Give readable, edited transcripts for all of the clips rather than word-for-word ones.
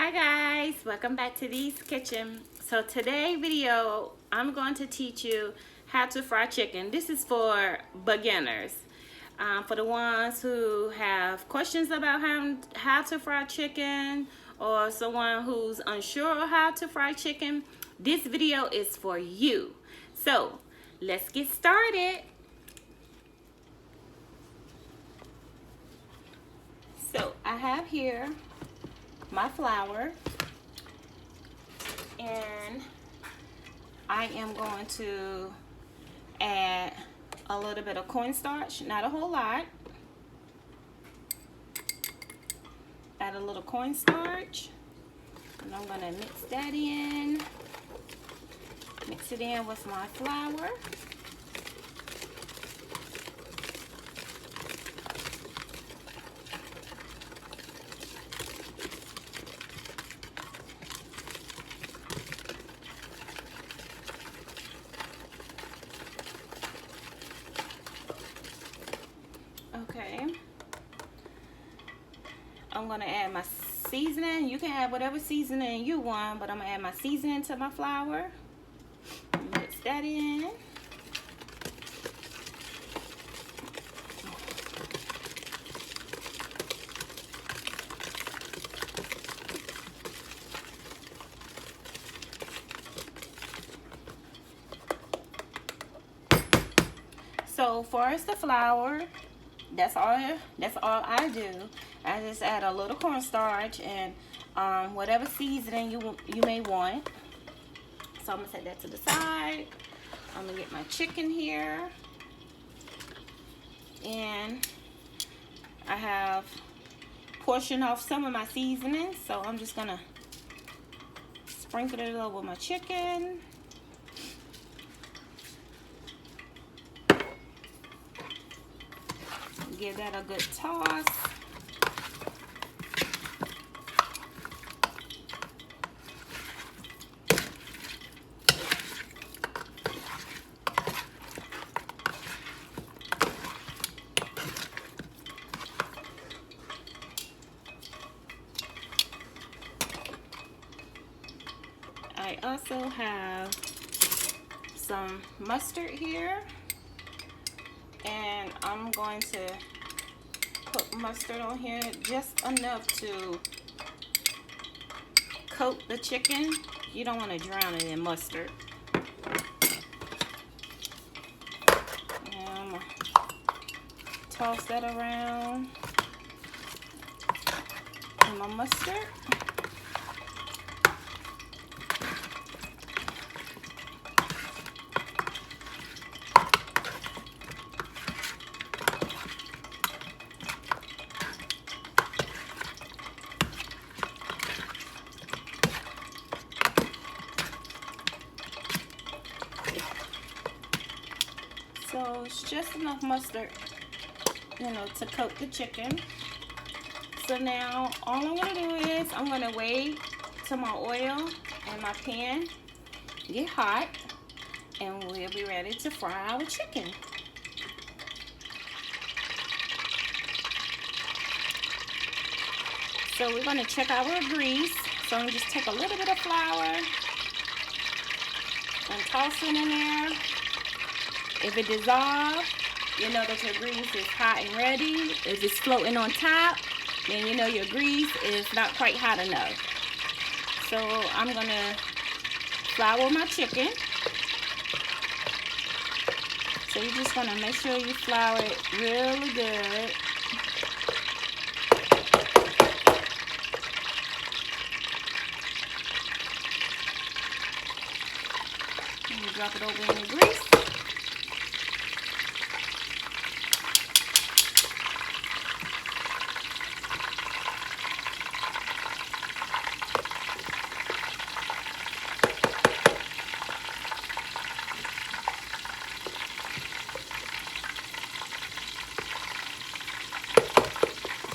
Hi guys, welcome back to Dee's Kitchen. So today video I'm going to teach you how to fry chicken. This is for beginners, for the ones who have questions about how to fry chicken, or someone who's unsure of how to fry chicken. This video is for you. So let's get started. So I have here my flour, and I am going to add a little bit of cornstarch, not a whole lot. Add a little cornstarch, and I'm going to mix that in. Mix it in with my flour. Okay, I'm going to add my seasoning. You can add whatever seasoning you want, but I'm going to add my seasoning to my flour. Mix that in. So first the flour, that's all I do. I just add a little cornstarch and whatever seasoning you may want. So I'm gonna set that to the side. I'm gonna get my chicken here, and I have portioned off some of my seasonings, so I'm just gonna sprinkle it over my chicken. Give that a good toss. I also have some mustard here, and I'm going to put mustard on here just enough to coat the chicken. You don't want to drown it in mustard. And I'm gonna toss that around in my mustard. So it's just enough mustard, to coat the chicken. So now all I'm gonna do is I'm gonna wait till my oil and my pan get hot, and we'll be ready to fry our chicken. So we're gonna check our grease. So I'm gonna just take a little bit of flour and toss it in there. If it dissolves, you know that your grease is hot and ready. If it's floating on top, then you know your grease is not quite hot enough. So I'm gonna flour my chicken. So you're just gonna make sure you flour it really good. And you drop it over in the grease.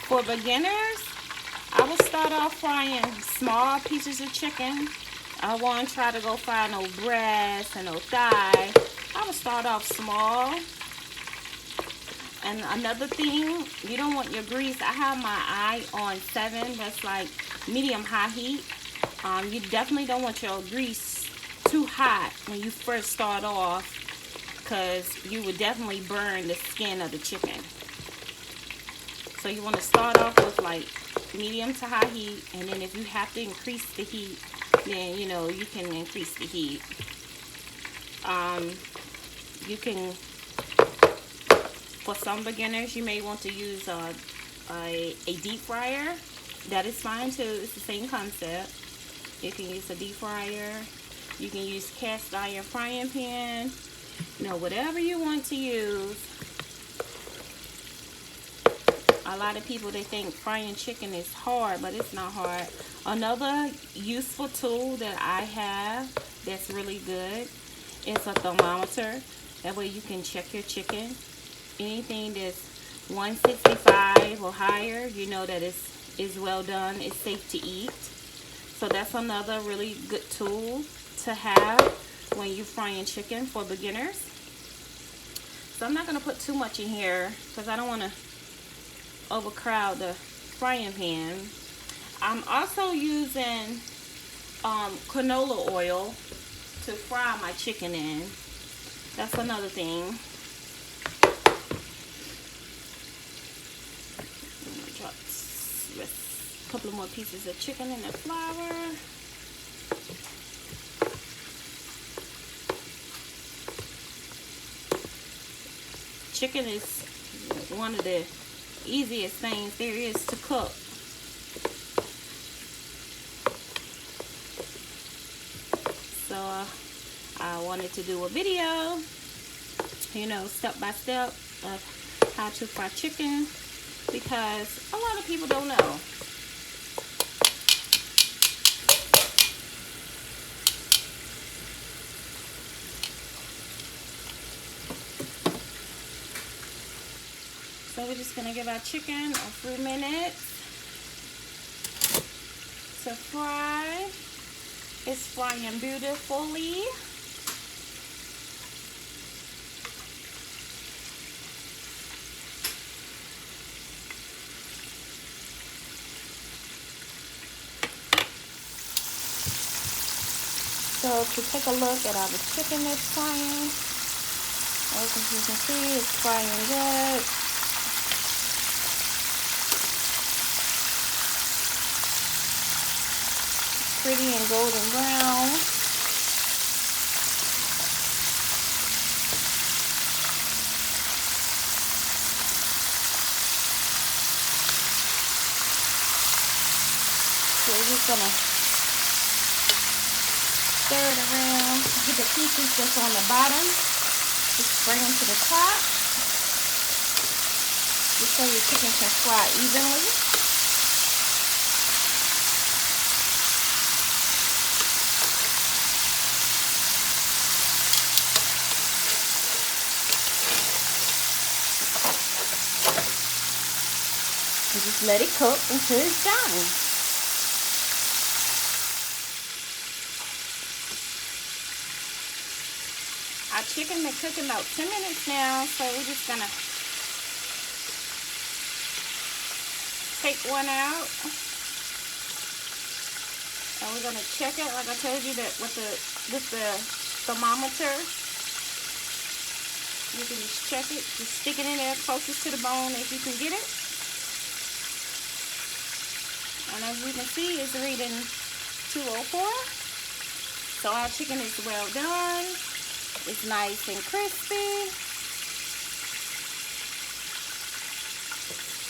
For beginners, I will start off frying small pieces of chicken. I won't try to go fry no breast and no thigh. I will start off small. And another thing, you don't want your grease. I have my eye on 7. That's like medium high heat. You definitely don't want your grease too hot when you first start off, because you would definitely burn the skin of the chicken. So you want to start off with like medium to high heat, and then if you have to increase the heat, then you know you can increase the heat. You can, for some beginners, you may want to use a deep fryer. That is fine too. It's the same concept. You can use a deep fryer. You can use cast iron frying pan. You know, whatever you want to use. A lot of people, they think frying chicken is hard, but it's not hard. Another useful tool that I have that's really good is a thermometer. That way you can check your chicken. Anything that's 165 or higher, you know that it's well done. It's safe to eat. So that's another really good tool to have when you're frying chicken for beginners. So I'm not going to put too much in here because I don't want to overcrowd the frying pan. I'm also using canola oil to fry my chicken in. That's another thing. I'm gonna drop a couple of more pieces of chicken in the flour. Chicken is one of the easiest things there is to cook. So I wanted to do a video, you know, step by step of how to fry chicken, because a lot of people don't know. So we're just going to give our chicken a few minutes to fry. It's frying beautifully. So to take a look at our chicken that's frying, as you can see, it's frying good. Pretty and golden brown. So we're just gonna stir it around, get the pieces that's on the bottom, just bring them to the top, just so your chicken can fry evenly. And just let it cook until it's done. Our chicken been cooking about 10 minutes now, so we're just gonna take one out. And we're gonna check it, like I told you, that with the thermometer. You can just check it, just stick it in there closest to the bone if you can get it. And as you can see, it's reading 204. So our chicken is well done. It's nice and crispy.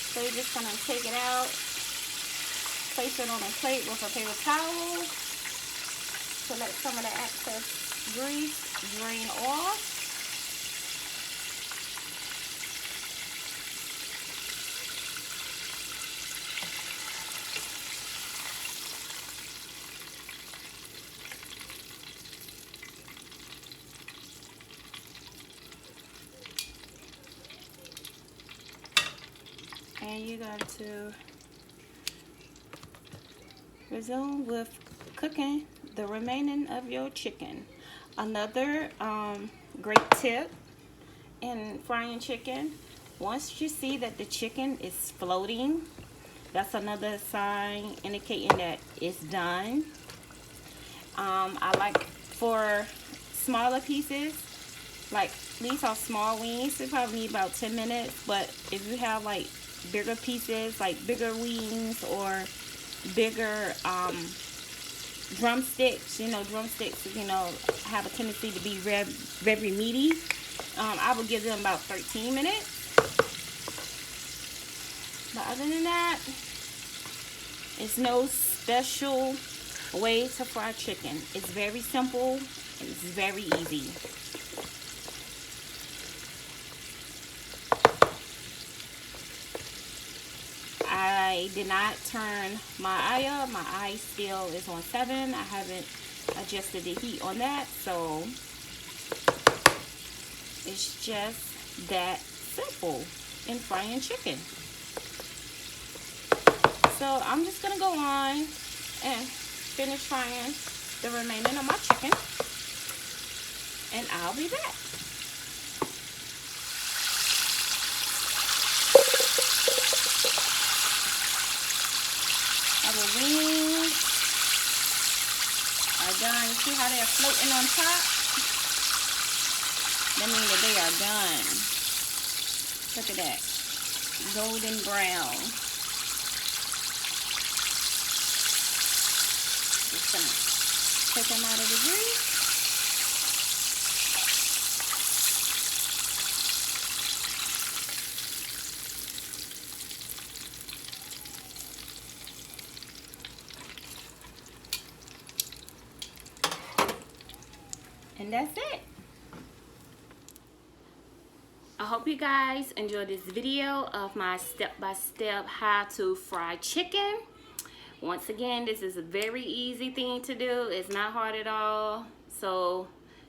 So you're just gonna take it out, place it on a plate with a paper towel to let some of the excess grease drain off. And you got to resume with cooking the remaining of your chicken. Another great tip in frying chicken, once you see that the chicken is floating, that's another sign indicating that it's done. I like for smaller pieces, like these are small wings, they probably need about 10 minutes, but if you have like bigger pieces, like bigger wings or bigger drumsticks, drumsticks, have a tendency to be very meaty. I would give them about 13 minutes. But other than that, it's no special way to fry chicken. It's very simple and it's very easy. I did not turn my eye up. My eye still is on 7. I haven't adjusted the heat on that, so it's just that simple in frying chicken. So I'm just gonna go on and finish frying the remaining of my chicken, and I'll be back. Our wings are done. You see how they're floating on top? That means that they are done. Look at that. Golden brown. Just gonna take them out of the grease. And that's it. I hope you guys enjoyed this video of my step-by-step how to fry chicken. Once again, this is a very easy thing to do. It's not hard at all. So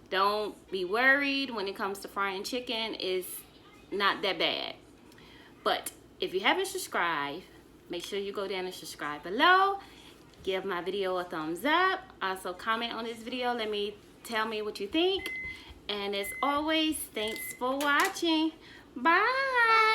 don't be worried when it comes to frying chicken. It's not that bad. But if you haven't subscribed, make sure you go down and subscribe below. Give my video a thumbs up. Also comment on this video. Tell me what you think. And as always, thanks for watching. Bye.